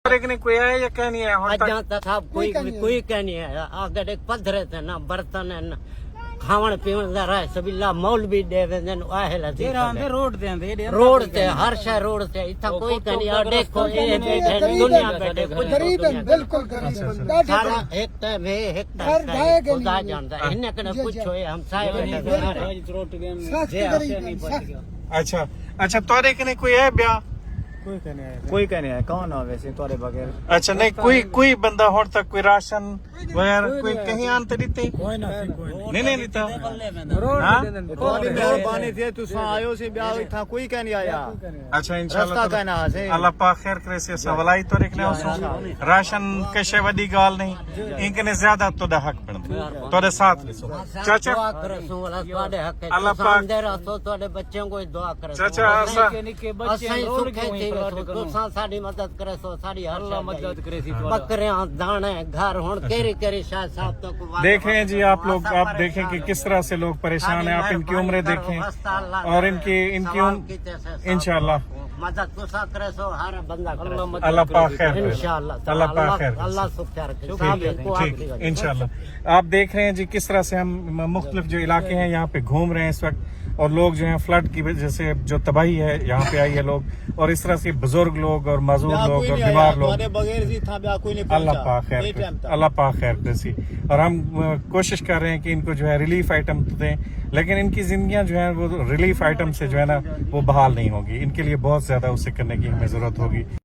ने कोई है या क्या नहीं है आज जहाँ तक साहब कोई कह नहीं है। अगर एक पत्थर थे ना बर्तन है ना खावन पीवन का रहा सबीला मौल भी दे रोड से हर शहर रोड से इतना कोई कह नहीं। और देखो ये बैठे दुनिया बैठे गरीब है, बिल्कुल गरीब है। सारा एक टाइम है एक टाइम खुदा जानता है इन्हें कने कुछ होए हम सारे अच्छा अच्छा तोरे कने कोई है ब्याह कोई कहने है कौन है वैसे तोरे बगैर। अच्छा नहीं कोई बंदा होर तक कोई राशन वगैरह कोई कहीं आंते देते नहीं देता मेहरबानी थी तू आयो से ब्याह था कोई कह नहीं आया। अच्छा इंशाल्लाह कहना है अल्लाह पाक खैर करे से सवालाई तो रखने उसो राशन के शे वडी गाल नहीं इनकने ज्यादा तो दा हक बनदे तोरे साथ चाचा अल्लाह पाक दे रहा तोड़े बच्चों को दुआ करे चाचा ऐसा साड़ी मदद करे सो साड़ी हर मदद करे बकरियां दाने घर हुन केरी केरी शायद साहब तक देखें जी आप लोग आप देखें कि किस तरह से लोग परेशान हैं। आप इनकी उम्रें देखें और इनकी इंशाल्लाह मदद कुसा करे सो हर बंदा अल्लाह पाक खैर इंशाल्लाह अल्लाह पाक खैर अल्लाह सुख रखे ठीक इंशाल्लाह। आप देख रहे हैं जी किस तरह से हम मुख्तलिफ जो इलाके हैं यहाँ पे घूम रहे हैं इस वक्त और लोग जो हैं फ्लड की वजह से जो तबाही है यहाँ पे आई है लोग और इस तरह से बुजुर्ग लोग और मजदूर लोग और बीमार लोग अल्लाह पाक खैर सी। और हम कोशिश कर रहे हैं कि इनको जो है रिलीफ आइटम दें लेकिन इनकी जिंदगियां जो है वो रिलीफ आइटम से जो है ना वो बहाल नहीं होगी। इनके लिए बहुत ज्यादा उसे करने की हमें जरूरत होगी।